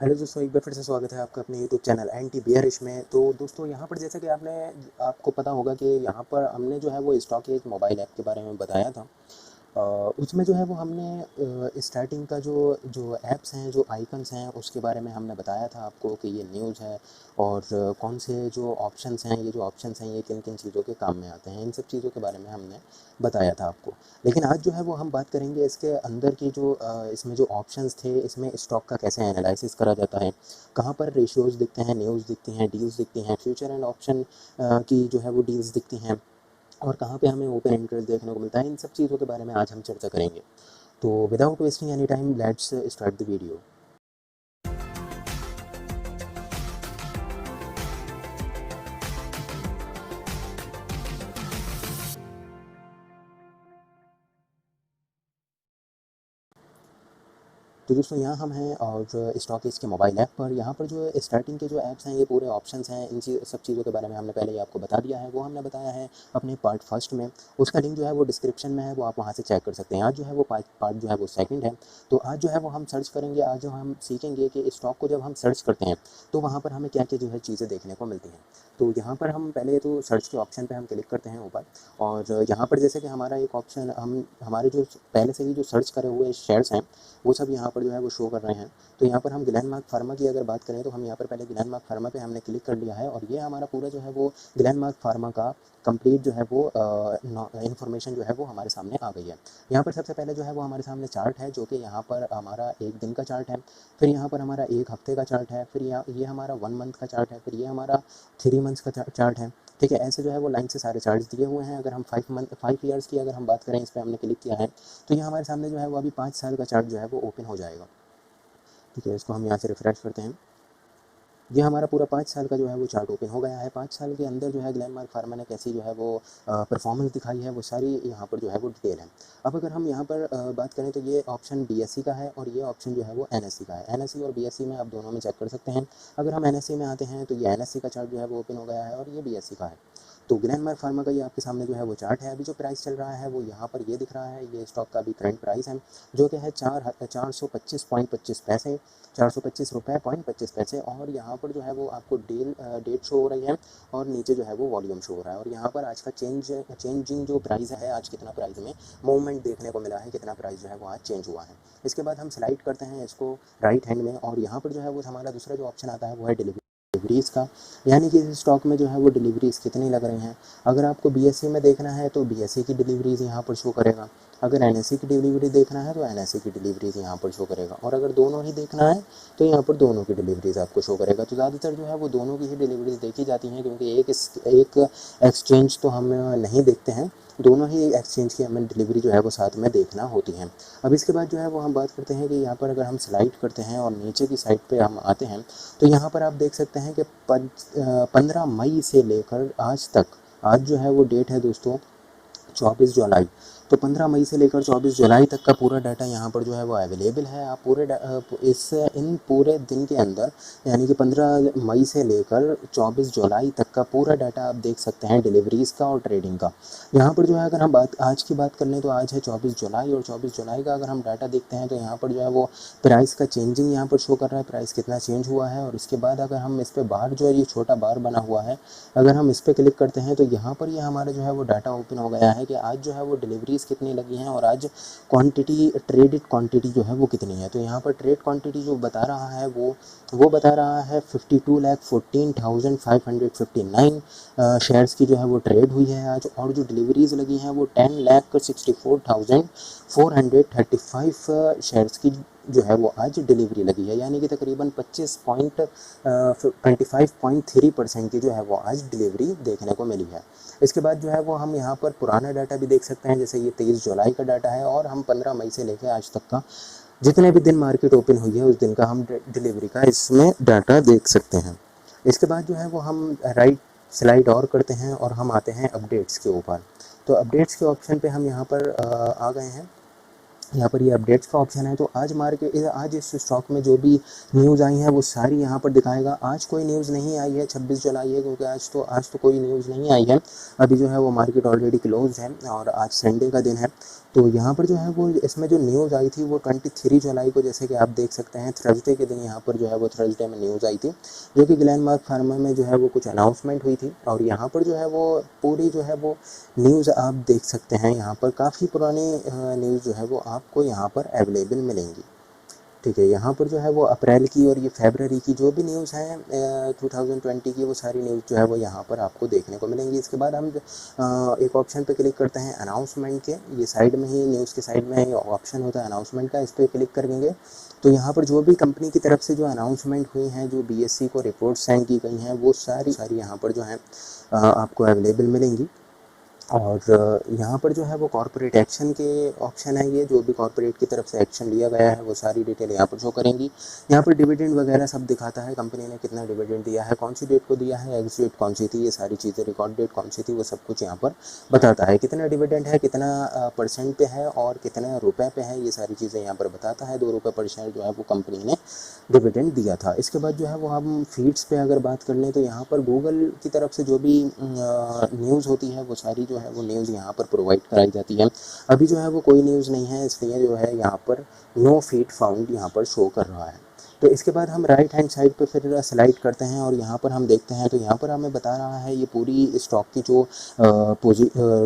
Hello दोस्तों, एक बार फिर से स्वागत है आपका अपने यूट्यूब चैनल एंटी बियरिश में। तो दोस्तों यहाँ पर जैसा कि आपको पता होगा कि यहाँ पर हमने जो है वो स्टॉकेज मोबाइल ऐप के बारे में बताया था। अ, उसमें जो है वो हमने स्टार्टिंग का जो जो ऐप्स हैं, जो आइकन्स हैं, उसके बारे में हमने बताया था आपको कि ये न्यूज़ है और कौन से जो ऑप्शंस हैं, ये जो ऑप्शंस हैं ये किन किन चीज़ों के काम में आते हैं, इन सब चीज़ों के बारे में हमने बताया था आपको। लेकिन आज जो है वो हम बात करेंगे इसके अंदर की जो इसमें जो ऑप्शंस थे, इसमें स्टॉक का कैसे एनालिसिस करा जाता है, कहाँ पर रेशियोज़ दिखते हैं, न्यूज़ दिखती हैं, डील्स दिखती हैं, फ्यूचर एंड ऑप्शन की जो है वो डील्स दिखती हैं, और कहाँ पे हमें ओपन इंटरेस्ट देखने को मिलता है। इन सब चीज़ों के बारे में आज हम चर्चा करेंगे। तो without wasting any time let's start the video. तो दोस्तों यहाँ हम हैं और स्टॉकेज के मोबाइल ऐप पर। यहाँ पर जो स्टार्टिंग के जो ऐप्स हैं, ये पूरे ऑप्शंस हैं, इन सब चीज़ों के बारे में हमने पहले ही आपको बता दिया है। वो हमने बताया है अपने पार्ट फर्स्ट में। उसका लिंक जो है वो डिस्क्रिप्शन में है, वो आप वहाँ से चेक कर सकते हैं। आज जो है वो पार्ट जो है वो सेकंड है। तो आज जो है वो हम सर्च करेंगे, आज जो हम सीखेंगे कि स्टॉक को जब हम सर्च करते हैं तो वहाँ पर हमें क्या क्या जो है चीज़ें देखने को मिलती हैं। तो यहाँ पर हम पहले तो सर्च के ऑप्शन पे हम क्लिक करते हैं ऊपर, और यहाँ पर जैसे कि हमारा एक ऑप्शन, हम हमारे जो पहले से ही जो सर्च करे हुए शेयर्स हैं वो सब यहाँ पर जो है वो शो कर रहे हैं। तो यहाँ पर हम ग्लेनमार्क फार्मा की अगर बात करें तो हम यहाँ पर पहले ग्लेनमार्क फार्मा पे हमने क्लिक कर लिया है, और ये हमारा पूरा जो है वो ग्लेनमार्क फार्मा का कंप्लीट जो है वो इन्फॉर्मेशन जो है वो हमारे सामने आ गई है। यहाँ पर सबसे पहले जो है वो हमारे सामने चार्ट है, जो कि यहाँ पर हमारा एक दिन का चार्ट है, फिर यहाँ पर हमारा एक हफ्ते का चार्ट है, फिर यहाँ ये हमारा 1 मंथ का चार्ट है, फिर ये हमारा 3 मंथ्स का चार्ट है। ठीक है, ऐसे जो है वो लाइन से सारे चार्ट्स दिए हुए हैं। अगर हम 5 ईयर्स की अगर हम बात करें, इस पर हमने क्लिक किया है, तो ये हमारे सामने जो है वो अभी 5 साल का चार्ट जो है वो ओपन हो जाएगा। ठीक है, इसको हम यहाँ से रिफ्रेश करते हैं। ये हमारा पूरा 5 साल का जो है वो चार्ट ओपन हो गया है। 5 साल के अंदर जो है ग्लेनमार्क फार्मा ने कैसी जो है वो परफॉर्मेंस दिखाई है, वो सारी यहाँ पर जो है वो डिटेल है। अब अगर हम यहाँ पर बात करें तो ये ऑप्शन बीएससी का है, और ये ऑप्शन जो है वो एनएससी का है। एनएससी और बीएससी में आप दोनों में चेक कर सकते हैं। अगर हम एनएससी में आते हैं तो ये एनएससी का चार्ट जो है वो ओपन हो गया है, और ये बीएससी का है। तो ग्लेनमार्क फार्मा का ये आपके सामने जो है वो चार्ट है। अभी जो प्राइस चल रहा है वो यहाँ पर ये दिख रहा है, ये स्टॉक का अभी करंट प्राइस है, जो कि है 425.25 पैसे, 425 रुपये 25 पैसे। और यहाँ पर जो है वो आपको डेट शो हो रही है, और नीचे जो है वो वॉल्यूम शो हो रहा है, और यहाँ पर आज का चेंजिंग जो प्राइस है, आज कितना प्राइस में मूवमेंट देखने को मिला है, कितना प्राइस जो है वो आज चेंज हुआ है। इसके बाद हम स्लाइड करते हैं इसको राइट हैंड में, और यहाँ पर जो है वो हमारा दूसरा जो ऑप्शन आता है वो है डिलीवरीज़ का, यानी कि इस स्टॉक में जो है वो डिलीवरीज़ कितनी लग रही हैं। अगर आपको बीएससी में देखना है तो बीएससी की डिलीवरीज़ यहाँ पर शो करेगा, अगर एनएससी की डिलीवरी देखना है तो एनएससी की डिलीवरीज़ यहाँ पर शो करेगा, और अगर दोनों ही देखना है तो यहाँ पर दोनों की डिलीवरीज़ आपको शो करेगा। तो ज़्यादातर जो है वो दोनों की ही डिलीवरीज़ देखी जाती हैं, क्योंकि एक एक्सचेंज तो हम नहीं देखते हैं, दोनों ही एक्सचेंज की हमें डिलीवरी जो है वो साथ में देखना होती है। अब इसके बाद जो है वो हम बात करते हैं कि यहाँ पर अगर हम स्लाइड करते हैं और नीचे की साइड पे हम आते हैं, तो यहाँ पर आप देख सकते हैं कि 15 मई से लेकर आज तक, आज जो है वो डेट है दोस्तों 24 जुलाई। तो 15 मई से लेकर 24 जुलाई तक का पूरा डाटा यहाँ पर जो है वो अवेलेबल है। आप इन पूरे दिन के अंदर, यानी कि 15 मई से लेकर 24 जुलाई तक का पूरा डाटा आप देख सकते हैं, डिलीवरीज़ का और ट्रेडिंग का। यहाँ पर जो है अगर हम आज की बात कर लें तो आज है 24 जुलाई, और 24 जुलाई का अगर हम डाटा देखते हैं तो यहाँ पर जो है वो प्राइस का चेंजिंग यहाँ पर शो कर रहा है, प्राइस कितना चेंज हुआ है। और इसके बाद अगर हम इस पर बार जो है ये छोटा बार बना हुआ है, अगर हम इस पर क्लिक करते हैं तो यहाँ पर ये हमारा जो है वो डाटा ओपन हो गया है कि आज जो है वो डिलीवरीज़ कितनी लगी हैं, और आज क्वांटिटी, ट्रेडेड क्वांटिटी जो है वो कितनी है। तो यहाँ पर ट्रेड क्वांटिटी जो बता रहा है वो बता रहा है 52,14,559 शेयर्स की जो है वो ट्रेड हुई है आज, और जो डिलीवरीज़ लगी हैं वो 10,64,435 शेयर्स की जो है वो आज डिलीवरी लगी है, यानी कि तकरीबन 25.25.3% की जो है वो आज डिलीवरी देखने को मिली है। इसके बाद जो है वो हम यहाँ पर पुराना डाटा भी देख सकते हैं, जैसे ये 23 जुलाई का डाटा है, और हम 15 मई से लेकर आज तक का जितने भी दिन मार्केट ओपन हुई है उस दिन का हम डिलीवरी का इसमें डाटा देख सकते हैं। इसके बाद जो है वो हम राइट स्लाइड और करते हैं, और हम आते हैं अपडेट्स के ऊपर। तो अपडेट्स के ऑप्शन पे हम यहाँ पर आ गए हैं। यहाँ पर ये अपडेट्स का ऑप्शन है। तो आज इस स्टॉक में जो भी न्यूज़ आई है वो सारी यहाँ पर दिखाएगा। आज कोई न्यूज़ नहीं आई है, 26 जुलाई है, क्योंकि आज तो कोई न्यूज़ नहीं आई है। अभी जो है वो मार्केट ऑलरेडी क्लोज है, और आज संडे का दिन है। तो यहाँ पर जो है वो इसमें जो न्यूज़ आई थी वो 23 जुलाई को, जैसे कि आप देख सकते हैं थर्सडे के दिन यहाँ पर जो है वो थर्सडे में न्यूज़ आई थी, जो कि ग्लेनमार्क फार्मा में जो है वो कुछ अनाउंसमेंट हुई थी। और यहाँ पर जो है वो पूरी जो है वो न्यूज़ आप देख सकते हैं, यहाँ पर काफ़ी पुरानी न्यूज़ जो है वो आपको यहाँ पर अवेलेबल मिलेंगी। ठीक है, यहाँ पर जो है वो अप्रैल की और ये फरवरी की जो भी न्यूज़ है 2020 की, वो सारी न्यूज़ जो है वो यहाँ पर आपको देखने को मिलेंगी। इसके बाद हम एक ऑप्शन पे क्लिक करते हैं अनाउंसमेंट के, ये साइड में ही न्यूज़ के साइड में ऑप्शन होता है अनाउंसमेंट का, इस पर क्लिक करेंगे तो यहाँ पर जो भी कंपनी की तरफ से जो अनाउंसमेंट हुई हैं, जो बीएसई को रिपोर्ट सेंड की गई हैं, वो सारी यहाँ पर जो है आपको अवेलेबल मिलेंगी। और यहाँ पर जो है वो कॉर्पोरेट एक्शन के ऑप्शन है, ये जो भी कॉर्पोरेट की तरफ से एक्शन लिया गया है वो सारी डिटेल यहाँ पर शो करेंगी। यहाँ पर डिविडेंड वगैरह सब दिखाता है, कंपनी ने कितना डिविडेंड दिया है, कौन सी डेट को दिया है, एग्जिट डेट कौन सी थी, ये सारी चीज़ें, रिकॉर्ड डेट कौन सी थी, वो सब कुछ यहाँ पर बताता है। कितना डिविडेंड है, कितना परसेंट पे है और कितना रुपये पे है, ये सारी चीज़ें यहाँ पर बताता है। 2 रुपये पर शेयर जो है वो कंपनी ने डिविडेंड दिया था। इसके बाद जो है वो हम फीड्स पे अगर बात कर लें तो यहाँ पर गूगल की तरफ से जो भी न्यूज़ होती है वो सारी जो है वो न्यूज़ यहाँ पर प्रोवाइड कराई जाती है। अभी जो है वो कोई न्यूज़ नहीं है, इसलिए जो है यहाँ पर नो फीड फाउंड यहाँ पर शो कर रहा है। तो इसके बाद हम राइट हैंड साइड पे फिर स्लाइड करते हैं और यहाँ पर हम देखते हैं तो यहाँ पर हमें बता रहा है ये पूरी स्टॉक की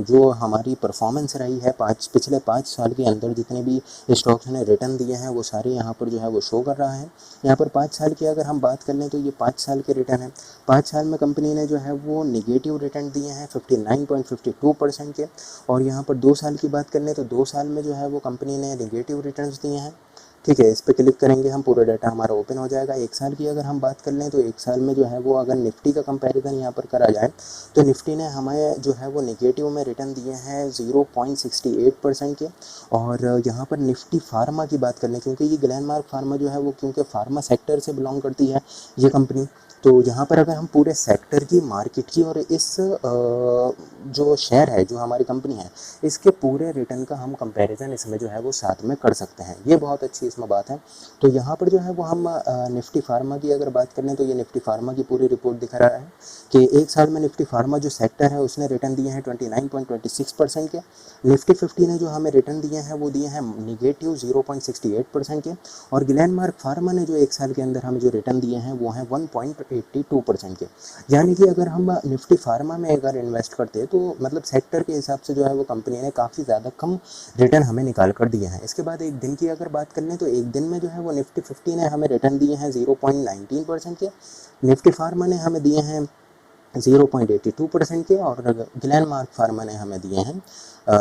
जो हमारी परफॉर्मेंस रही है पिछले 5 साल के अंदर, जितने भी स्टॉक्स ने रिटर्न दिए हैं वो सारे यहाँ पर जो है वो शो कर रहा है। यहाँ पर 5 साल की अगर हम बात कर लें तो ये 5 साल के रिटर्न है। 5 साल में कंपनी ने जो है वो निगेटिव रिटर्न दिए हैं 59.52% के। और यहाँ पर 2 साल की बात कर लें तो 2 साल में जो है वो कंपनी ने निगेटिव रिटर्न्स दिए हैं। ठीक है, इस पर क्लिक करेंगे हम, पूरा डाटा हमारा ओपन हो जाएगा। 1 साल की अगर हम बात कर लें तो 1 साल में जो है वो अगर निफ्टी का कंपैरिजन यहाँ पर करा जाए तो निफ्टी ने हमें जो है वो नेगेटिव में रिटर्न दिए हैं 0.68% के। और यहाँ पर निफ्टी फार्मा की बात कर लें, क्योंकि ये ग्लेनमार्क फार्मा जो है वो क्योंकि फार्मा सेक्टर से बिलोंग करती है ये कंपनी, तो यहाँ पर अगर हम पूरे सेक्टर की, मार्केट की और इस जो शेयर है जो हमारी कंपनी है इसके पूरे रिटर्न का हम कंपैरिजन इसमें जो है वो साथ में कर सकते हैं। ये बहुत अच्छी इसमें बात है। तो यहाँ पर जो है वो हम निफ्टी फार्मा की अगर बात करें तो ये निफ्टी फार्मा की पूरी रिपोर्ट दिखा रहा है कि 1 साल में निफ्टी फार्मा जो सेक्टर है उसने रिटर्न दिए हैं 29.26% के। निफ्टी 50 ने जो हमें रिटर्न दिए हैं वो दिए हैं निगेटिव 0.68% के। और ग्लेनमार्क फार्मा ने जो 1 साल के अंदर हमें जो रिटर्न दिए हैं वो हैं 1.82% के। यानी कि अगर हम निफ्टी फार्मा में अगर इन्वेस्ट करते हैं तो मतलब सेक्टर के हिसाब से जो है वो कंपनी ने काफ़ी ज़्यादा कम रिटर्न हमें निकाल कर दिए हैं। इसके बाद एक दिन की अगर बात कर लें तो एक दिन में जो है वो निफ्टी 50 ने हमें रिटर्न दिए हैं 0.19% के, निफ्टी फार्मा ने हमें दिए हैं 0.82% के और ग्लेनमार्क फार्मा ने हमें दिए हैं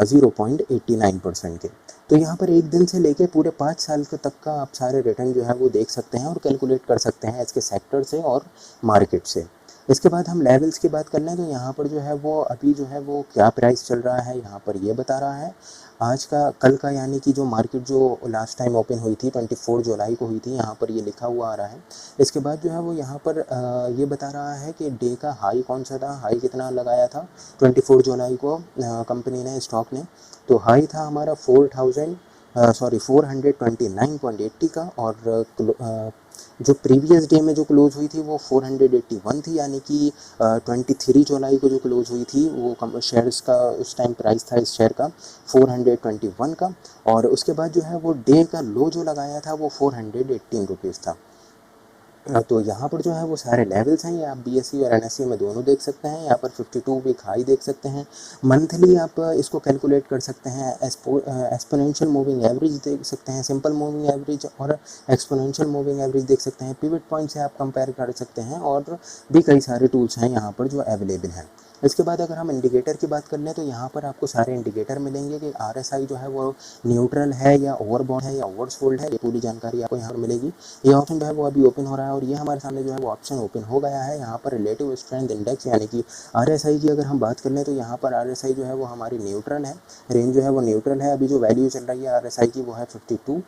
0.89% के। तो यहाँ पर एक दिन से लेके पूरे 5 साल के तक का आप सारे रिटर्न जो है वो देख सकते हैं और कैलकुलेट कर सकते हैं इसके सेक्टर से और मार्केट से। इसके बाद हम लेवल्स की बात कर लें तो यहाँ पर जो है वो अभी जो है वो क्या प्राइस चल रहा है यहाँ पर ये बता रहा है। आज का, कल का, यानी कि जो मार्केट जो लास्ट टाइम ओपन हुई थी 24 जुलाई को हुई थी, यहाँ पर ये लिखा हुआ आ रहा है। इसके बाद जो है वो यहाँ पर ये बता रहा है कि डे का हाई कौन सा था, हाई कितना लगाया था 24 जुलाई को कंपनी ने, स्टॉक ने। तो हाई था हमारा 429.80 का और जो प्रीवियस डे में जो क्लोज हुई थी वो 481 थी, यानी कि 23 जुलाई को जो क्लोज हुई थी वो शेयर्स का उस टाइम प्राइस था इस शेयर का 421 का। और उसके बाद जो है वो डे का लो जो लगाया था वो 418 रुपीज़ था। तो यहाँ पर जो है वो सारे लेवल्स हैं, ये आप बीएसई और एनएसई में दोनों देख सकते हैं। यहाँ पर 52 वीक हाई देख सकते हैं। मंथली आप इसको कैलकुलेट कर सकते हैं, एक्सपोनेंशियल मूविंग एवरेज देख सकते हैं, सिंपल मूविंग एवरेज और एक्सपोनेंशियल मूविंग एवरेज देख सकते हैं, पिवट पॉइंट से आप कंपेयर कर सकते हैं और भी कई सारे टूल्स हैं यहाँ पर जो अवेलेबल हैं। इसके बाद अगर हम इंडिकेटर की बात कर लें तो यहाँ पर आपको सारे इंडिकेटर मिलेंगे कि आरएसआई जो है वो न्यूट्रल है या ओवरबॉन्ड है या ओवरसोल्ड है, ये पूरी जानकारी आपको यहाँ पर मिलेगी। ये ऑप्शन जो है वो अभी ओपन हो रहा है और ये हमारे सामने जो है वो ऑप्शन ओपन हो गया है। यहाँ पर रिलेटिव स्ट्रेंथ इंडेक्स यानी कि आरएसआई की अगर हम बात कर लें तो यहाँ पर आरएसआई जो है वो हमारी न्यूट्रल है, रेंज जो है वो न्यूट्रल है। अभी जो वैल्यू चल रही है आरएसआई की वो है 52,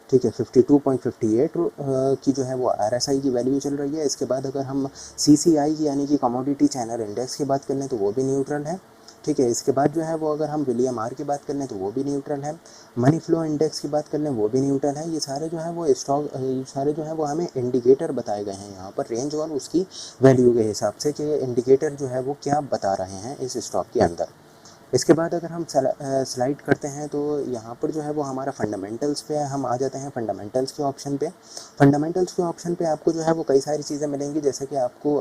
ठीक है, 52.58 की जो है वो आरएसआई की वैल्यू चल रही है। इसके बाद अगर हम सीसीआई की यानी कि कमोडिटी चैनल इंडेक्स की बात कर लें तो वो भी न्यूट्रल है, ठीक है। इसके बाद जो है वो अगर हम विलियम आर की बात कर लें तो वो भी न्यूट्रल है। मनी फ्लो इंडेक्स की बात कर लें वो भी न्यूट्रल है। ये सारे जो है वो स्टॉक, सारे जो है वो हमें इंडिकेटर बताए गए हैं यहाँ पर रेंज और उसकी वैल्यू के हिसाब से कि इंडिकेटर जो है वो क्या बता रहे हैं इस स्टॉक के अंदर। इसके बाद अगर हम स्लाइड करते हैं तो यहाँ पर जो है वो हमारा फंडामेंटल्स पे हम आ जाते हैं, फंडामेंटल्स के ऑप्शन पे। फंडामेंटल्स के ऑप्शन पे आपको जो है वो कई सारी चीज़ें मिलेंगी, जैसे कि आपको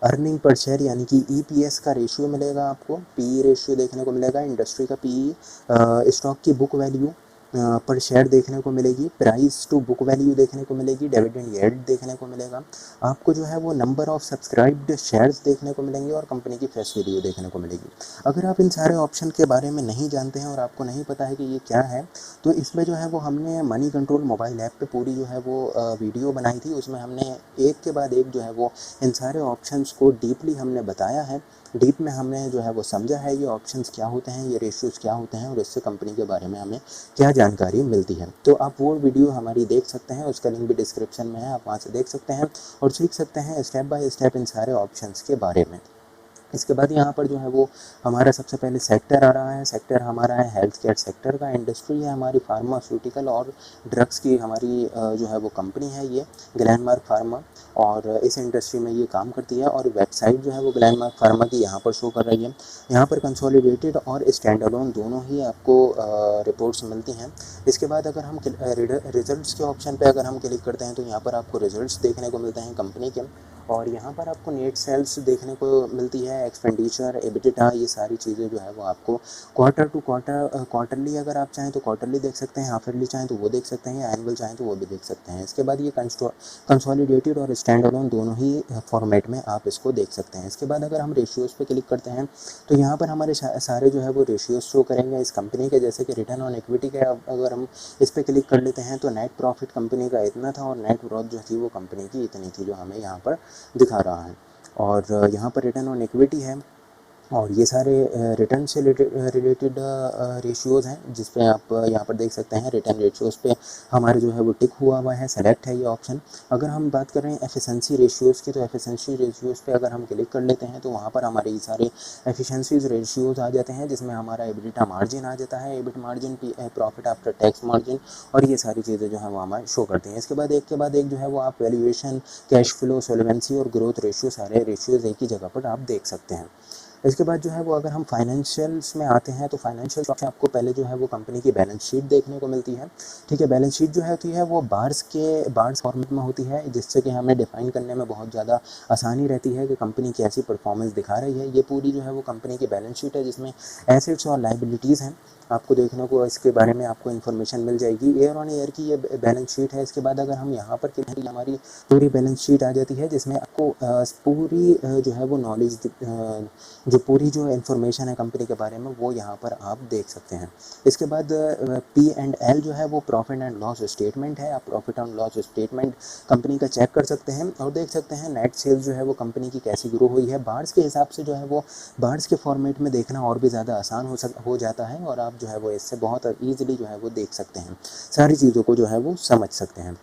अर्निंग पर शेयर यानी कि ईपीएस का रेशियो मिलेगा, आपको पीई रेशियो देखने को मिलेगा, इंडस्ट्री का पीई, स्टॉक की बुक वैल्यू पर शेयर देखने को मिलेगी, प्राइस टू बुक वैल्यू देखने को मिलेगी, डिविडेंड यील्ड देखने को मिलेगा, आपको जो है वो नंबर ऑफ सब्सक्राइब्ड शेयर्स देखने को मिलेंगे और कंपनी की फेस वैल्यू देखने को मिलेगी। अगर आप इन सारे ऑप्शन के बारे में नहीं जानते हैं और आपको नहीं पता है कि ये क्या है, तो इसमें जो है वो हमने मनी कंट्रोल मोबाइल ऐप पे पूरी जो है वो वीडियो बनाई थी। उसमें हमने एक के बाद एक जो है वो इन सारे ऑप्शंस को डीपली हमने बताया है, डीप में हमने जो है वो समझा है ये ऑप्शंस क्या होते हैं, ये रेशियोज़ क्या होते हैं और इससे कंपनी के बारे में हमें क्या जानकारी मिलती है। तो आप वो वीडियो हमारी देख सकते हैं, उसका लिंक भी डिस्क्रिप्शन में है, आप वहाँ से देख सकते हैं और सीख सकते हैं स्टेप बाय स्टेप इन सारे ऑप्शंस के बारे में। इसके बाद यहाँ पर जो है वो हमारा सबसे पहले सेक्टर आ रहा है, सेक्टर हमारा है हेल्थ केयर सेक्टर का, इंडस्ट्री है हमारी फार्मास्यूटिकल और ड्रग्स की हमारी जो है वो कंपनी है ये ग्लेनमार्क फार्मा, और इस इंडस्ट्री में ये काम करती है और वेबसाइट जो है वो ग्लेनमार्क फार्मा की यहाँ पर शो कर रही है। यहाँ पर कंसोलिडेटेड और स्टैंड अलोन दोनों ही आपको रिपोर्ट्स मिलती हैं। इसके बाद अगर हम रिजल्ट्स के ऑप्शन पे अगर हम क्लिक करते हैं तो यहाँ पर आपको रिजल्ट्स देखने को मिलते हैं कंपनी के, और यहाँ पर आपको नेट सेल्स देखने को मिलती है, एक्सपेंडिचर, एबिटिडा, ये सारी चीज़ें जो है वो आपको क्वार्टर टू क्वार्टर, क्वार्टरली अगर आप चाहें तो क्वार्टरली देख सकते हैं, हाफ ईयरली चाहें तो वो देख सकते हैं, या एनुअल चाहें तो वो भी देख सकते हैं। इसके बाद ये कंसोलिडेटेड और स्टैंड अलोन दोनों ही फॉर्मेट में आप इसको देख सकते हैं। इसके बाद अगर हम रेशियोज़ पे क्लिक करते हैं तो यहाँ पर हमारे सारे जो है वो रेशियोज़ शो करेंगे इस कंपनी के, जैसे कि रिटर्न ऑन इक्विटी के अगर हम इस पर क्लिक कर लेते हैं तो नेट प्रॉफिट कंपनी का इतना था और नेट ग्रोथ जो थी वो कंपनी की इतनी थी, जो हमें यहाँ पर दिखा रहा है। और यहाँ पर रिटर्न ऑन इक्विटी है और ये सारे रिटर्न से रिलेटेड रेशियोज़ हैं, जिस पे आप यहाँ पर देख सकते हैं रिटर्न रेशियोज़ पे हमारे जो है वो टिक हुआ है, सेलेक्ट है ये ऑप्शन। अगर हम बात कर रहे हैं एफिशिएंसी रेशियोज़ की, तो एफिशिएंसी रेशियोज़ पे अगर हम क्लिक कर लेते हैं तो वहाँ पर हमारे ये सारे एफिशिएंसीज रेशियोज़ आ जाते हैं, जिसमें हमारा एबिटा मार्जिन आ जाता है, EBIT margin, profit after tax margin, और ये सारी चीज़ें जो है वो हमारे शो करती हैं। इसके बाद एक जो है वो आप वैल्यूएशन, कैश फ्लो, सोल्वेंसी और ग्रोथ रेशियो, सारे रेशियोज़ एक ही जगह पर आप देख सकते हैं। इसके बाद जो है वो अगर हम फाइनेंशियल्स में आते हैं तो फाइनेंशियल में आपको पहले जो है वो कंपनी की बैलेंस शीट देखने को मिलती है। ठीक है, बैलेंस शीट जो होती है वो बार्स फॉर्मेट में होती है, जिससे कि हमें डिफाइन करने में बहुत ज़्यादा आसानी रहती है कि कंपनी कैसी परफॉर्मेंस दिखा रही है। ये पूरी जो है वो कंपनी की बैलेंस शीट है, जिसमें एसेट्स और लाइबिलिटीज़ हैं, आपको देखने को इसके बारे में आपको इन्फॉर्मेशन मिल जाएगी। ईयर ऑन ईयर की ये बैलेंस शीट है। इसके बाद अगर हम यहाँ पर हमारी पूरी बैलेंस शीट आ जाती है, जिसमें आपको पूरी जो है वो नॉलेज, जो पूरी जो इन्फॉर्मेशन है कंपनी के बारे में वो यहाँ पर आप देख सकते हैं। इसके बाद P&L जो है वो प्रॉफिट एंड लॉस स्टेटमेंट है। आप profit and loss statement company का चेक कर सकते हैं और देख सकते हैं नेट सेल्स जो है वो कंपनी की कैसी ग्रो हुई है। बार्स के हिसाब से जो है वो बार्स के फॉर्मेट में देखना और भी ज़्यादा आसान हो जाता है और आप जो है वो इससे बहुत ईजिली जो है वो देख सकते हैं, सारी चीज़ों को जो है वो समझ सकते हैं।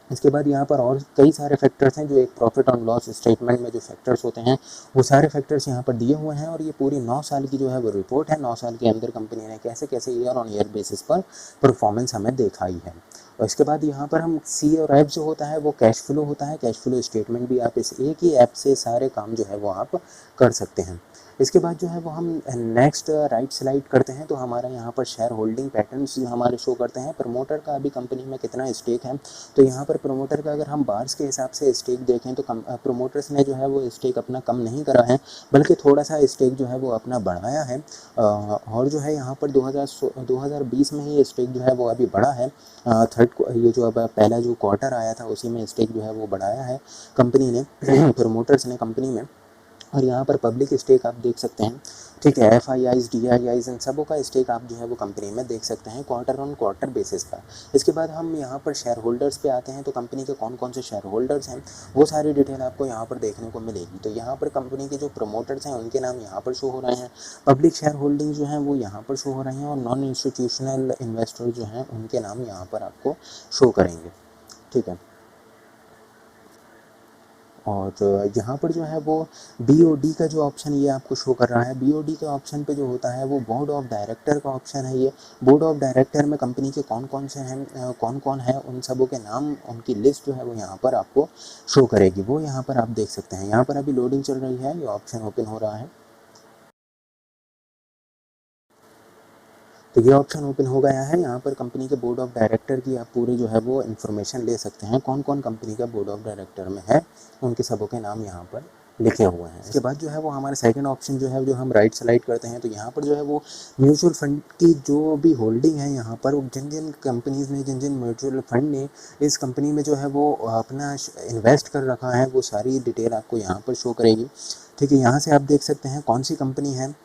इसके बाद यहाँ पर और कई सारे फैक्टर्स हैं जो एक प्रॉफिट ऑन लॉस स्टेटमेंट में जो फैक्टर्स होते हैं वो सारे फैक्टर्स यहाँ पर दिए हुए हैं, और ये पूरी 9 साल की जो है वो रिपोर्ट है। 9 साल के अंदर कंपनी ने कैसे कैसे ईयर ऑन ईयर बेसिस पर परफॉर्मेंस हमें दिखाई है। और इसके बाद यहाँ पर हम सी और एफ जो होता है वो कैश फ्लो होता है। कैश फ्लो स्टेटमेंट भी आप इस एक ही ऐप से सारे काम जो है वो आप कर सकते हैं। इसके बाद जो है वो हम नेक्स्ट राइट स्लाइड करते हैं तो हमारा यहाँ पर शेयर होल्डिंग पैटर्न्स हमारे शो करते हैं। प्रमोटर का अभी कंपनी में कितना स्टेक है, तो यहाँ पर प्रमोटर का अगर हम बार्स के हिसाब से स्टेक देखें तो प्रमोटर्स ने जो है वो स्टेक अपना कम नहीं करा है, बल्कि थोड़ा सा स्टेक जो है वो अपना बढ़ाया है। और जो है यहाँ पर 2020 में ही स्टेक जो है वो अभी बढ़ा है। ये जो अब पहला जो क्वार्टर आया था उसी में स्टेक जो है वो बढ़ाया है कंपनी ने प्रमोटर्स ने कंपनी में। और यहाँ पर पब्लिक स्टेक आप देख सकते हैं। ठीक है, FIIs, DIIs इन सबों का स्टेक आप जो है वो कंपनी में देख सकते हैं क्वार्टर ऑन क्वार्टर बेसिस पर। इसके बाद हम यहाँ पर शेयर होल्डर्स पे आते हैं तो कंपनी के कौन कौन से शेयर होल्डर्स हैं वो सारी डिटेल आपको यहाँ पर देखने को मिलेगी। तो यहाँ पर कंपनी के जो प्रमोटर्स हैं उनके नाम यहाँ पर शो हो रहे हैं, पब्लिक शेयर होल्डिंग जो हैं वो यहाँ पर शो हो रहे हैं, और नॉन इंस्टीट्यूशनल इन्वेस्टर जो हैं उनके नाम यहाँ पर आपको शो करेंगे। ठीक है, और यहाँ पर जो है वो BOD का जो ऑप्शन ये आपको शो कर रहा है। BOD के ऑप्शन पे जो होता है वो बोर्ड ऑफ डायरेक्टर का ऑप्शन है। ये बोर्ड ऑफ डायरेक्टर में कंपनी के कौन कौन से हैं, कौन कौन है, उन सबों के नाम, उनकी लिस्ट जो है वो यहाँ पर आपको शो करेगी, वो यहाँ पर आप देख सकते हैं। यहाँ पर अभी लोडिंग चल रही है, ये ऑप्शन ओपन हो रहा है। तो ये ऑप्शन ओपन हो गया है। यहाँ पर कंपनी के बोर्ड ऑफ डायरेक्टर की आप पूरी जो है वो इन्फॉर्मेशन ले सकते हैं, कौन कौन कंपनी का बोर्ड ऑफ डायरेक्टर में है, उनके सबों के नाम यहाँ पर लिखे हुए हैं। इसके बाद जो है वो हमारा सेकंड ऑप्शन जो है जो हम राइट स्लाइड करते हैं तो यहाँ पर जो है वो म्यूचुअल फंड की जो भी होल्डिंग है यहाँ पर, जिन जिन कंपनीज़ ने, जिन जिन म्यूचुअल फंड ने इस कंपनी में जो है वो अपना इन्वेस्ट कर रखा है, वो सारी डिटेल आपको यहाँ पर शो करेगी। ठीक है, यहाँ से आप देख सकते हैं कौन सी कंपनी है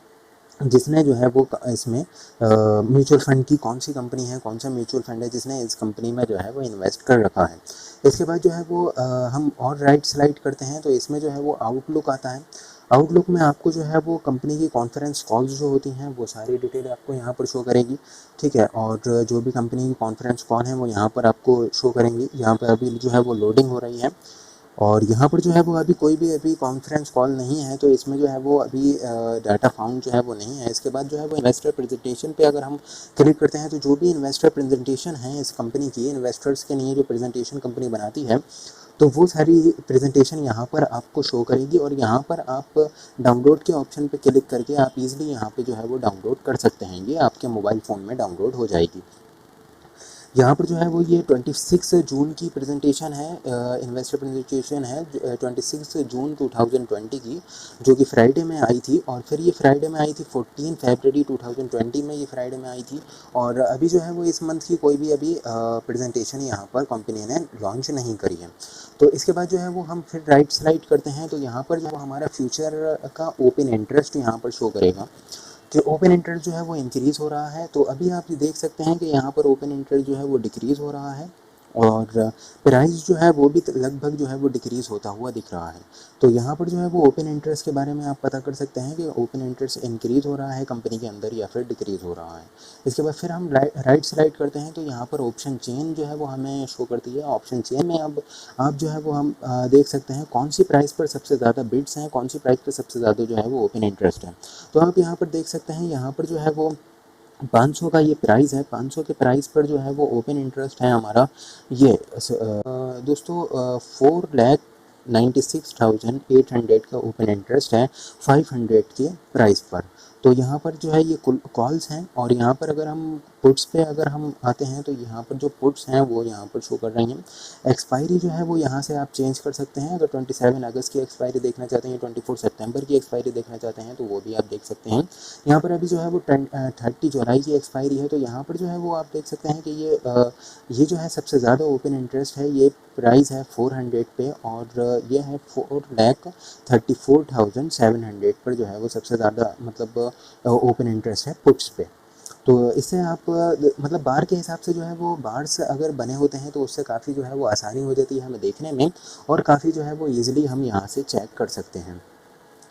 जिसने जो है वो इसमें म्यूचुअल फंड की कौन सी कंपनी है, कौन सा म्यूचुअल फंड है जिसने इस कंपनी में जो है वो इन्वेस्ट कर रखा है। इसके बाद जो है वो हम और राइट स्लाइड करते हैं तो इसमें जो है वो आउटलुक आता है। आउटलुक में आपको जो है वो कंपनी की कॉन्फ्रेंस कॉल्स जो होती हैं वो सारी डिटेल आपको यहाँ पर शो करेगी। ठीक है, और जो भी कंपनी की कॉन्फ्रेंस कॉल है वो यहाँ पर आपको शो करेंगी। यहाँ पर अभी जो है वो लोडिंग हो रही है और यहाँ पर जो है वो अभी कोई भी अभी कॉन्फ्रेंस कॉल नहीं है, तो इसमें जो है वो अभी डाटा फाउंड जो है वो नहीं है। इसके बाद जो है वो इन्वेस्टर प्रेजेंटेशन पे अगर हम क्लिक करते हैं तो जो भी इन्वेस्टर प्रेजेंटेशन है इस कंपनी की, इन्वेस्टर्स के लिए जो प्रेजेंटेशन कंपनी बनाती है, तो वो सारी प्रेजेंटेशन यहाँ पर आपको शो करेगी और यहाँ पर आप डाउनलोड के ऑप्शन पे क्लिक करके आप इजीली यहाँ पे जो है वो डाउनलोड कर सकते हैं। ये आपके मोबाइल फ़ोन में डाउनलोड हो जाएगी। यहाँ पर जो है वो ये 26 जून की प्रेजेंटेशन है, इन्वेस्टर प्रेजेंटेशन है 26 जून 2020 की, जो कि फ्राइडे में आई थी। और फिर ये फ्राइडे में आई थी 14 फरवरी 2020 में, ये फ्राइडे में आई थी। और अभी जो है वो इस मंथ की कोई भी अभी प्रेजेंटेशन यहाँ पर कंपनी ने लॉन्च नहीं करी है। तो इसके बाद जो है वो हम फिर राइट स्लाइड करते हैं तो यहाँ पर जो है हमारा फ्यूचर का ओपन इंटरेस्ट यहाँ पर शो करेगा कि ओपन इंटरेस्ट जो है वो इंक्रीज़ हो रहा है। तो अभी आप देख सकते हैं कि यहाँ पर ओपन इंटरेस्ट जो है वो डिक्रीज़ हो रहा है और प्राइस जो है वो भी लगभग जो है वो डिक्रीज़ होता हुआ दिख रहा है। तो यहाँ पर जो है वो ओपन इंटरेस्ट के बारे में आप पता कर सकते हैं कि ओपन इंटरेस्ट इंक्रीज़ हो रहा है कंपनी के अंदर या फिर डिक्रीज़ हो रहा है। इसके बाद फिर हम राइट स्लाइड करते हैं तो यहाँ पर ऑप्शन चेन जो है वो हमें शो करती है। ऑप्शन चेन में अब आप जो है वो हम देख सकते हैं कौन सी प्राइस पर सबसे ज़्यादा बिड्स हैं, कौन सी प्राइस पर सबसे ज़्यादा जो है वो ओपन इंटरेस्ट है। तो आप यहाँ पर देख सकते हैं, यहाँ पर जो है वो 500 का ये प्राइस है। 500 के प्राइस पर जो है वो ओपन इंटरेस्ट है हमारा ये दोस्तों 4,96,800 का ओपन इंटरेस्ट है 500 के प्राइस पर। तो यहाँ पर जो है ये कॉल्स हैं और यहाँ पर अगर हम पुट्स पे अगर हम आते हैं तो यहाँ पर जो पुट्स हैं वो यहाँ पर शो कर रही हैं। एक्सपायरी जो है वो यहाँ से आप चेंज कर सकते हैं। अगर 27 अगस्त की एक्सपायरी देखना चाहते हैं, 24 सितंबर की एक्सपायरी देखना चाहते हैं तो वो भी आप देख सकते हैं। यहाँ पर अभी जो है वो 30 जुलाई की एक्सपायरी है। तो यहाँ पर जो है वो आप देख सकते हैं कि ये जो है सबसे ज़्यादा ओपन इंटरेस्ट है, ये प्राइस है 400 पे और ये है 4,34,700 पर जो है वो सबसे ज़्यादा मतलब ओपन इंटरेस्ट है पुट्स पे। तो इससे आप मतलब बार के हिसाब से जो है वो बार्स अगर बने होते हैं तो उससे काफ़ी जो है वो आसानी हो जाती है हमें देखने में और काफ़ी जो है वो ईज़िली हम यहाँ से चेक कर सकते हैं।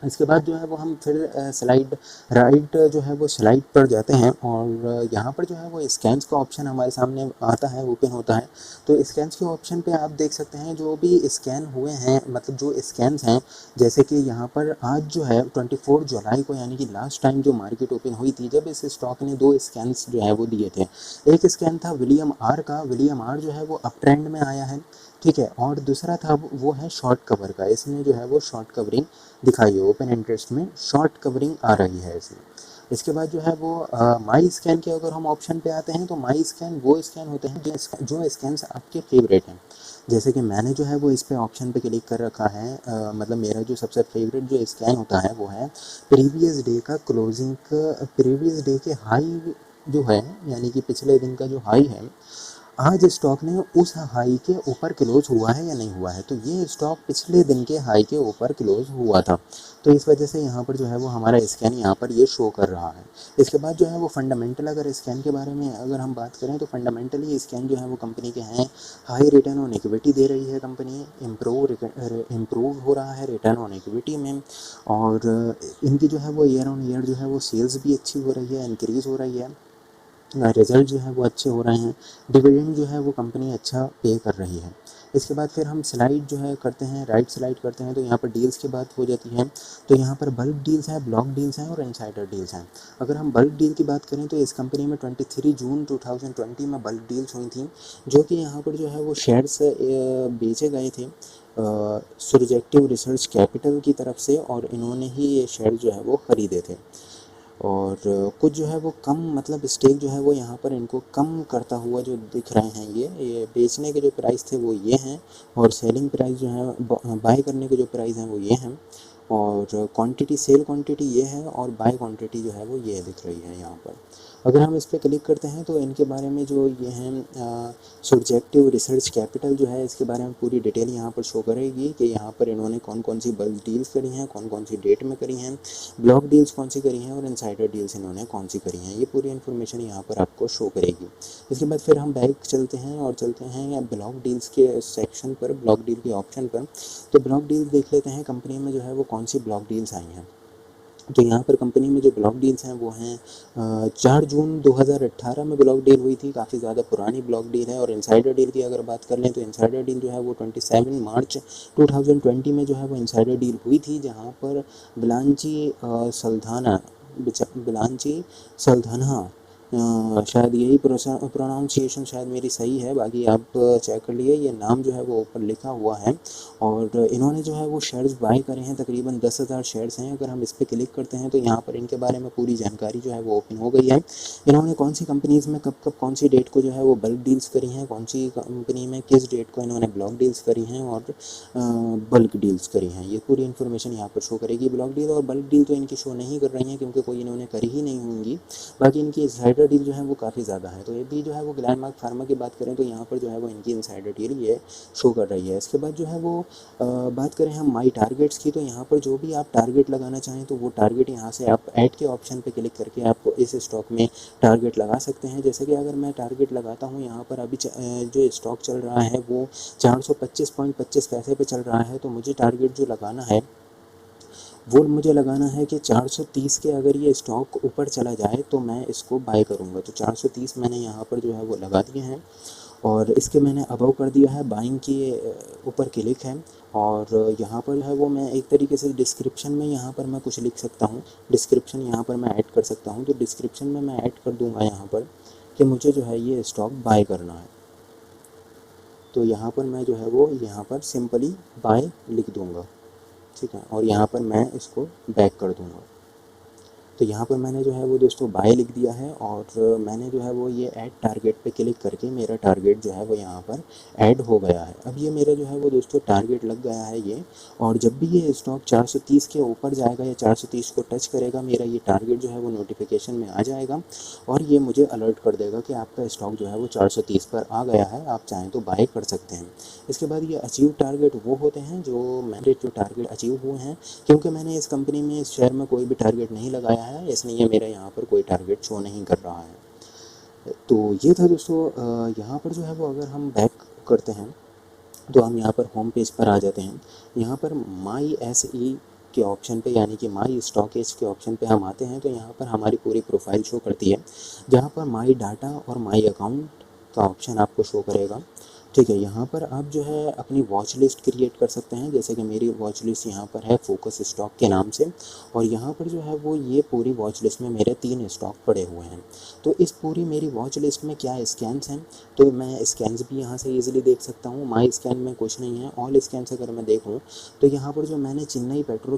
इसके बाद जो है वो हम फिर स्लाइड राइट जो है वो स्लाइड पर जाते हैं और यहाँ पर जो है वो स्कैन्स का ऑप्शन हमारे सामने आता है, ओपन होता है। तो स्कैन्स के ऑप्शन पे आप देख सकते हैं जो भी स्कैन हुए हैं, मतलब जो स्कैन्स हैं, जैसे कि यहाँ पर आज जो है 24 जुलाई को, यानी कि लास्ट टाइम जो मार्केट ओपन हुई थी जब इस स्टॉक ने 2 स्कैन्स जो है वो दिए थे। एक स्कैन था विलियम आर का, विलियम आर जो है वो अप ट्रेंड में आया है, ठीक है, और दूसरा था वो है शॉर्ट कवर का, इसमें जो है वो शॉर्ट कवरिंग दिखाई है, ओपन इंटरेस्ट में शॉर्ट कवरिंग आ रही है इसमें। इसके बाद जो है वो माई स्कैन के अगर हम ऑप्शन पे आते हैं तो माई स्कैन वो स्कैन होते हैं जो स्कैन्स आपके फेवरेट हैं। जैसे कि मैंने जो है वो इस पे ऑप्शन पे क्लिक कर रखा है, मतलब मेरा जो सबसे फेवरेट जो स्कैन होता है वो है प्रीवियस डे का क्लोजिंग, प्रीवियस डे के हाई जो है, यानी कि पिछले दिन का जो हाई है, आज स्टॉक ने उस हाई के ऊपर क्लोज हुआ है या नहीं हुआ है। तो ये स्टॉक पिछले दिन के हाई के ऊपर क्लोज हुआ था, तो इस वजह से यहाँ पर जो है वो हमारा स्कैन यहाँ पर ये शो कर रहा है। इसके बाद जो है वो फंडामेंटल, अगर स्कैन के बारे में अगर हम बात करें तो फंडामेंटली स्कैन जो है वो कंपनी के हैं, हाई रिटर्न ऑन इक्विटी दे रही है कंपनी, इम्प्रूव हो रहा है रिटर्न ऑन इक्विटी में, और इनकी जो है वो ईयर ऑन ईयर जो है वो सेल्स भी अच्छी हो रही है, इंक्रीज़ हो रही है, रिज़ल्ट जो है वो अच्छे हो रहे हैं, डिविडेंड जो है वो कंपनी अच्छा पे कर रही है। इसके बाद फिर हम स्लाइड जो है करते हैं, राइट स्लाइड करते हैं तो यहाँ पर डील्स की बात हो जाती है। तो यहाँ पर बल्क डील्स हैं, ब्लॉक डील्स हैं और इनसाइडर डील्स हैं। अगर हम बल्क डील की बात करें तो इस कंपनी में 23 जून 2020 में बल्क डील्स हुई थी, जो कि यहाँ पर जो है वो शेयर्स बेचे गए थे सुरजेक्टिव रिसर्च कैपिटल की तरफ से, और इन्होंने ही ये शेयर जो है वो ख़रीदे थे। और कुछ जो है वो कम मतलब स्टेक जो है वो यहाँ पर इनको कम करता हुआ जो दिख रहे हैं। ये बेचने के जो प्राइस थे वो ये हैं, और सेलिंग प्राइस जो है बाय करने के जो प्राइस हैं वो ये हैं, और क्वांटिटी सेल क्वांटिटी ये है, और बाय क्वांटिटी जो है वो ये दिख रही है यहाँ पर। अगर हम इस पर क्लिक करते हैं तो इनके बारे में जो ये हैं सब्जेक्टिव रिसर्च कैपिटल जो है इसके बारे में पूरी डिटेल यहाँ पर शो करेगी कि यहाँ पर इन्होंने कौन कौन सी बल्क डील्स करी हैं, कौन कौन सी डेट में करी हैं, ब्लॉक डील्स कौन सी करी हैं, और इनसाइडर डील्स इन्होंने कौन सी करी हैं। ये पूरी इन्फॉर्मेशन यहाँ पर आपको शो करेगी। इसके बाद फिर हम बैक चलते हैं और चलते हैं ब्लॉक डील्स के सेक्शन पर, ब्लॉक डील के ऑप्शन पर। तो ब्लॉक डील्स देख लेते हैं कंपनी में जो है वो कौन सी ब्लॉक डील्स आई हैं। तो यहाँ पर कंपनी में जो ब्लॉक डील्स हैं वो हैं 4 जून 2018 में ब्लॉक डील हुई थी, काफ़ी ज़्यादा पुरानी ब्लॉक डील है। और इनसाइडर डील की अगर बात कर लें तो इनसाइडर डील जो है वो 27 मार्च 2020 में जो है वो इनसाइडर डील हुई थी, जहाँ पर बिलांची सल्धाना शायद यही प्रोनाउंसिएशन शायद मेरी सही है, बाकी आप चेक कर लिए। ये नाम जो है वो ऊपर लिखा हुआ है, और इन्होंने जो है वो शेयर्स बाय करे हैं, तकरीबन 10,000 शेयर्स हैं। अगर हम इस पर क्लिक करते हैं तो यहाँ पर इनके बारे में पूरी जानकारी जो है वो ओपन हो गई है। इन्होंने कौन सी कंपनीज़ में कब कब कौन सी डेट को जो है वो बल्क डील्स करी हैं, कौन सी कंपनी में किस डेट को इन्होंने ब्लॉक डील्स करी हैं और बल्क डील्स करी हैं, ये पूरी इन्फॉर्मेशन यहाँ पर शो करेगी। ब्लॉक डील और बल्क डील तो इनकी शो नहीं कर रही हैं क्योंकि कोई इन्होंने करी ही नहीं होंगी, बाकी इनकी इनसाइडर डील जो है वो काफ़ी ज़्यादा है। तो ये भी जो है वो ग्लैंडमार्क फार्मा की बात करें तो यहाँ पर जो है वो इनकी इनसाइडर डील ये शो कर रही है। इसके बाद जो है वो बात करें हम माई टारगेट्स की, तो यहाँ पर जो भी आप टारगेट लगाना चाहें तो वो टारगेट यहाँ से आप ऐड के ऑप्शन पे क्लिक करके आप इस स्टॉक में टारगेट लगा सकते हैं। जैसे कि अगर मैं टारगेट लगाता हूँ यहाँ पर, अभी जो स्टॉक चल रहा है वो 425.25 पैसे पे चल रहा है, तो मुझे टारगेट जो लगाना है वो मुझे लगाना है कि 430 के अगर ये स्टॉक ऊपर चला जाए तो मैं इसको बाय करूँगा। तो 430 मैंने यहाँ पर जो है वो लगा दिए हैं, और इसके मैंने अबव कर दिया है, बाइंग के ऊपर क्लिक है। और यहाँ पर जो है वो मैं एक तरीके से डिस्क्रिप्शन में यहाँ पर मैं कुछ लिख सकता हूँ, डिस्क्रिप्शन यहाँ पर मैं ऐड कर सकता हूँ। तो डिस्क्रिप्शन में मैं ऐड कर दूँगा यहाँ पर कि मुझे जो है ये स्टॉक बाय करना है। तो यहाँ पर मैं जो है वो यहाँ पर सिंपली बाय लिख दूँगा, ठीक है, और यहाँ पर मैं इसको बैक कर दूँगा। तो यहाँ पर मैंने जो है वो दोस्तों बाय लिख दिया है, और मैंने जो है वो ये ऐड टारगेट पे क्लिक करके मेरा टारगेट जो है वो यहाँ पर ऐड हो गया है। अब ये मेरा जो है वो दोस्तों टारगेट लग गया है ये, और जब भी ये स्टॉक 430 के ऊपर जाएगा या 430 को टच करेगा, मेरा ये टारगेट जो है वो नोटिफिकेशन में आ जाएगा, और ये मुझे अलर्ट कर देगा कि आपका स्टॉक जो है वो 430 पर आ गया है, आप चाहें तो बाय कर सकते हैं। इसके बाद ये अचीव टारगेट वो होते हैं जो मैंने जो टारगेट अचीव हुए हैं, क्योंकि मैंने इस कंपनी में, इस शेयर में कोई भी टारगेट नहीं लगाया है, इसलिए मेरा यहाँ पर कोई टारगेट शो नहीं कर रहा है। तो ये था दोस्तों। यहाँ पर जो है वो अगर हम बैक करते हैं तो हम यहाँ पर होम पेज पर आ जाते हैं। यहाँ पर माई SE के ऑप्शन पे, यानी कि माई स्टॉकेज के ऑप्शन पे हम आते हैं, तो यहाँ पर हमारी पूरी प्रोफाइल शो करती है, जहाँ पर माई डाटा और माई अकाउंट का ऑप्शन आपको शो करेगा, ठीक है। यहाँ पर आप जो है अपनी वॉच लिस्ट क्रिएट कर सकते हैं, जैसे कि मेरी वॉच लिस्ट यहाँ पर है फोकस स्टॉक के नाम से, और यहाँ पर जो है वो ये पूरी वॉच लिस्ट में मेरे 3 स्टॉक पड़े हुए हैं। तो इस पूरी मेरी वॉच लिस्ट में क्या स्कैन्स हैं, तो मैं स्कैन्स भी यहाँ से ईजिली देख सकता हूँ। माई स्कैन में कुछ नहीं है, ऑल स्कैन्स अगर मैं देखूँ तो यहाँ पर जो मैंने चेन्नई पेट्रो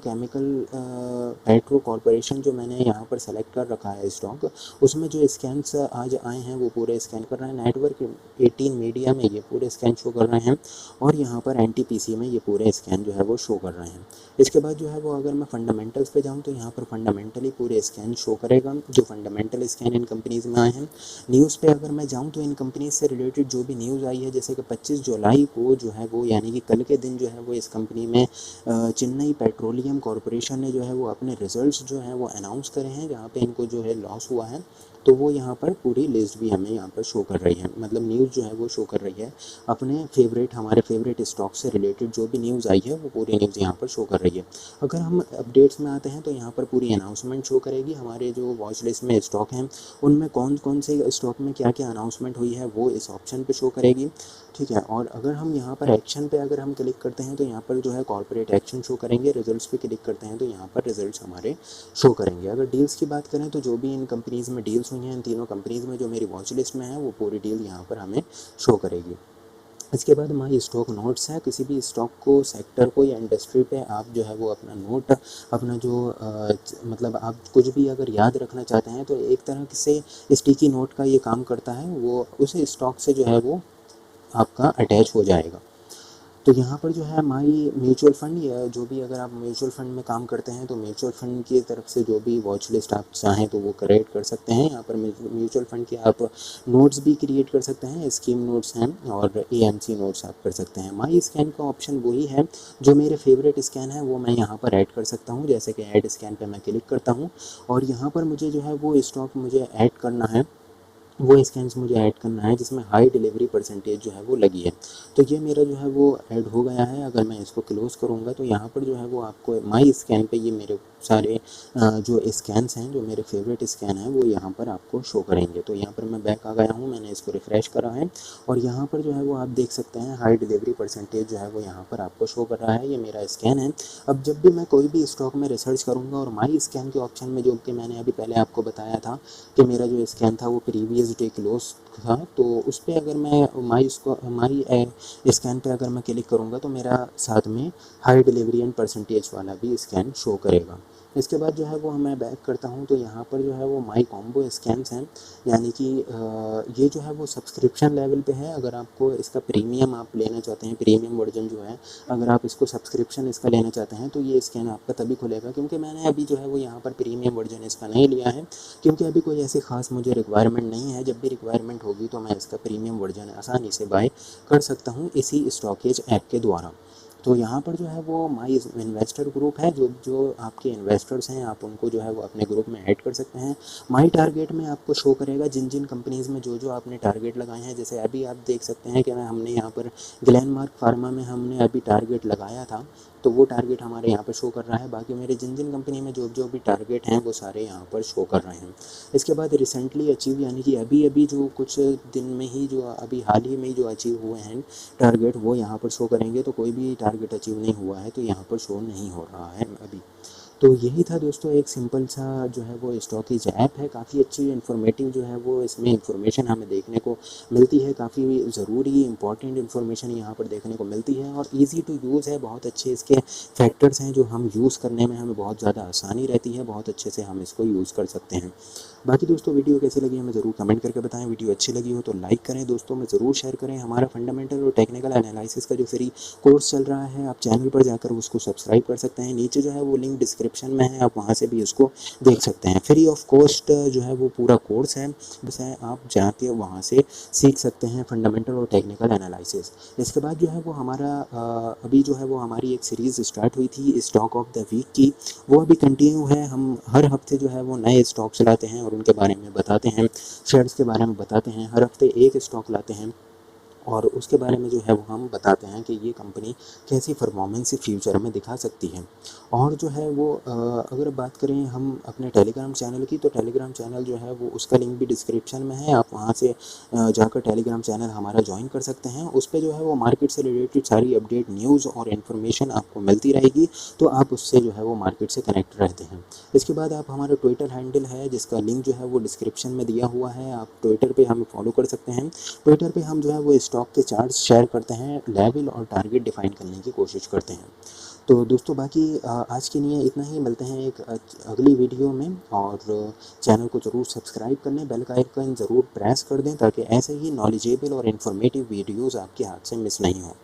कॉरपोरेशन जो मैंने यहाँ पर सेलेक्ट कर रखा है स्टॉक, उसमें जो स्कैन्स आज आए हैं वो पूरे स्कैन कर रहे हैं। नेटवर्क 18 मीडिया में ये पूरे स्कैन शो कर रहे हैं, और यहाँ पर NTPC में ये पूरे स्कैन जो है वो शो कर रहे हैं। इसके बाद जो है वो अगर मैं फंडामेंटल्स पे जाऊँ तो यहाँ पर फंडामेंटली पूरे स्कैन शो करेगा, जो फंडामेंटल स्कैन इन कंपनीज़ में आए हैं। न्यूज़ पे अगर मैं जाऊँ तो इन कंपनीज से रिलेटेड जो भी न्यूज़ आई है, जैसे कि 25 जुलाई को जो है वो, यानी कि कल के दिन जो है वो इस कंपनी में चेन्नई पेट्रोलियम कॉरपोरेशन ने जो है वो अपने रिजल्ट्स जो हैं वो अनाउंस करे हैं, जहाँ पे इनको जो है लॉस हुआ है, तो वो यहाँ पर पूरी लिस्ट भी हमें यहाँ पर शो कर रही है। मतलब न्यूज़ जो है वो शो कर रही है अपने हमारे फेवरेट स्टॉक से रिलेटेड जो भी न्यूज़ आई है वो पूरी न्यूज़ यहाँ पर शो कर रही है। अगर हम अपडेट्स में आते हैं तो यहाँ पर पूरी अनाउंसमेंट शो करेगी, हमारे जो वॉच लिस्ट में स्टॉक हैं उनमें कौन कौन से स्टॉक में क्या क्या अनाउंसमेंट हुई है वो इस ऑप्शन पे शो करेगी, ठीक है। और अगर हम यहाँ पर एक्शन पे अगर हम क्लिक करते हैं तो यहाँ पर जो है कॉर्पोरेट एक्शन शो करेंगे, रिजल्ट्स पे क्लिक करते हैं तो यहाँ पर रिजल्ट्स हमारे शो करेंगे। अगर डील्स की बात करें तो जो भी इन कंपनीज़ में डील्स हुई हैं, इन तीनों कंपनीज़ में जो मेरी वॉच लिस्ट में है वो पूरी डील यहाँ पर हमें शो करेगी। इसके बाद माई स्टॉक नोट्स है, किसी भी स्टॉक को, सेक्टर को या इंडस्ट्री पे आप जो है वो अपना नोट, अपना जो मतलब आप कुछ भी अगर याद रखना चाहते हैं तो एक तरह से स्टिकी नोट का ये काम करता है, वो उस स्टॉक से जो है वो आपका अटैच हो जाएगा। तो यहाँ पर जो है माई म्यूचुअल फ़ंड, या जो भी अगर आप म्यूचुअल फ़ंड में काम करते हैं तो म्यूचुअल फ़ंड की तरफ से जो भी वॉच लिस्ट आप चाहें तो वो क्रिएट कर सकते हैं। यहाँ पर म्यूचुअल फ़ंड के आप नोट्स भी क्रिएट कर सकते हैं, स्कीम नोट्स हैं और एएमसी नोट्स आप कर सकते हैं। माई स्कैन का ऑप्शन वही है, जो मेरे फेवरेट स्कैन है वो मैं यहाँ पर ऐड कर सकता हूँ। जैसे कि ऐड स्कैन पर मैं क्लिक करता हूँ और यहाँ पर मुझे जो है वो स्टॉक मुझे ऐड करना है, वो स्कैन्स मुझे ऐड करना है जिसमें हाई डिलीवरी परसेंटेज जो है वो लगी है। तो ये मेरा जो है वो ऐड हो गया है। अगर मैं इसको क्लोज़ करूँगा तो यहाँ पर जो है वो आपको माई स्कैन पे ये मेरे सारे जो स्कैन्स हैं, जो मेरे फेवरेट स्कैन हैं, वो यहाँ पर आपको शो करेंगे। तो यहाँ पर मैं बैक आ गया हूँ, मैंने इसको रिफ़्रेश करा है और यहाँ पर जो है वो आप देख सकते हैं हाई डिलीवरी परसेंटेज जो है वो यहाँ पर आपको शो कर रहा है। ये मेरा स्कैन है। अब जब भी मैं कोई भी स्टॉक में रिसर्च करूँगा और माई स्कैन के ऑप्शन में, जो कि मैंने अभी पहले आपको बताया था कि मेरा जो स्कैन था वो प्रीवियस डे क्लोज था, तो उस पर अगर मैं माई स्कैन पे अगर मैं क्लिक करूँगा तो मेरा साथ में हाई डिलीवरी एंड परसेंटेज वाला भी स्कैन शो करेगा। इसके बाद जो है वो मैं बैक करता हूँ तो यहाँ पर जो है वो माई कॉम्बो स्कैन्स हैं, यानी कि ये जो है वो सब्सक्रिप्शन लेवल पे है। अगर आपको इसका प्रीमियम आप लेना चाहते हैं, प्रीमियम वर्जन जो है, अगर आप इसको सब्सक्रिप्शन इसका लेना चाहते हैं तो ये स्कैन आपका तभी खुलेगा, क्योंकि मैंने अभी जो है वो यहाँ पर प्रीमियम वर्जन इसका नहीं लिया है, क्योंकि अभी कोई ऐसी ख़ास मुझे रिक्वायरमेंट नहीं है। जब भी रिक्वायरमेंट होगी तो मैं इसका प्रीमियम वर्जन आसानी से बाय कर सकता हूँ इसी स्टॉकेज ऐप के द्वारा। तो यहाँ पर जो है वो माई इन्वेस्टर ग्रुप है, जो जो आपके इन्वेस्टर्स हैं आप उनको जो है वो अपने ग्रुप में ऐड कर सकते हैं। माई टारगेट में आपको शो करेगा जिन जिन कंपनीज़ में जो जो आपने टारगेट लगाए हैं। जैसे अभी आप देख सकते हैं कि हमने यहाँ पर ग्लेनमार्क फार्मा में हमने अभी टारगेट लगाया था, तो वो टारगेट हमारे यहाँ पर शो कर रहा है। बाकी मेरे जिन जिन कंपनी में जो जो भी टारगेट हैं वो सारे यहाँ पर शो कर रहे हैं। इसके बाद रिसेंटली अचीव, यानी कि अभी अभी जो कुछ दिन में ही, जो अभी हाल ही में जो अचीव हुए हैं टारगेट, वो यहाँ पर शो करेंगे। तो कोई भी टारगेट अचीव नहीं हुआ है तो यहाँ पर शो नहीं हो रहा है अभी। तो यही था दोस्तों, एक सिंपल सा जो है वो स्टॉकीज ऐप है। काफ़ी अच्छी इन्फॉर्मेटिव जो है वो इसमें इन्फॉर्मेशन हमें देखने को मिलती है। काफ़ी ज़रूरी इंपॉर्टेंट इन्फॉर्मेशन यहाँ पर देखने को मिलती है और इजी टू यूज़ है। बहुत अच्छे इसके फैक्टर्स हैं जो हम यूज़ करने में हमें बहुत ज़्यादा आसानी रहती है, बहुत अच्छे से हम इसको यूज़ कर सकते हैं। बाकी दोस्तों वीडियो कैसी लगी हमें ज़रूर कमेंट करके बताएं। वीडियो अच्छी लगी हो तो लाइक करें, दोस्तों में ज़रूर शेयर करें। हमारा फंडामेंटल और टेक्निकल एनालिसिस का जो फ्री कोर्स चल रहा है, आप चैनल पर जाकर उसको सब्सक्राइब कर सकते हैं। नीचे जो है वो लिंक डिस्क्रिप्शन में है, आप वहाँ से भी उसको देख सकते हैं। फ्री ऑफ कॉस्ट जो है वो पूरा कोर्स है, बस है आप जाके वहाँ से सीख सकते हैं फंडामेंटल और टेक्निकल एनालिसिस। इसके बाद जो है वो हमारा अभी जो है वो हमारी एक सीरीज़ स्टार्ट हुई थी स्टॉक ऑफ द वीक की, वो अभी कंटिन्यू है। हम हर हफ्ते जो है वो नए स्टॉक्स लाते हैं और उनके बारे में बताते हैं, शेयर्स के बारे में बताते हैं। हर हफ्ते एक स्टॉक लाते हैं और उसके बारे में जो है वो हम बताते हैं कि ये कंपनी कैसी परफॉर्मेंस फ्यूचर में दिखा सकती है। और जो है वो अगर बात करें हम अपने टेलीग्राम चैनल की, तो टेलीग्राम चैनल जो है वो उसका लिंक भी डिस्क्रिप्शन में है, आप वहाँ से जाकर टेलीग्राम चैनल हमारा ज्वाइन कर सकते हैं। उस पर जो है वो मार्केट से रिलेटेड सारी अपडेट, न्यूज़ और इन्फॉर्मेशन आपको मिलती रहेगी, तो आप उससे जो है वो मार्केट से कनेक्ट रहते हैं। इसके बाद आप हमारा ट्विटर हैंडल है जिसका लिंक जो है वो डिस्क्रिप्शन में दिया हुआ है, आप ट्विटर पर हमें फॉलो कर सकते हैं। ट्विटर पे हम जो है वो स्टॉक के चार्ट्स शेयर करते हैं, लेवल और टारगेट डिफाइन करने की कोशिश करते हैं। तो दोस्तों बाकी आज के लिए इतना ही। मिलते हैं एक अगली वीडियो में, और चैनल को ज़रूर सब्सक्राइब कर लें, बेल का आइकन ज़रूर प्रेस कर दें ताकि ऐसे ही नॉलेजेबल और इन्फॉर्मेटिव वीडियोज़ आपके हाथ से मिस नहीं हो।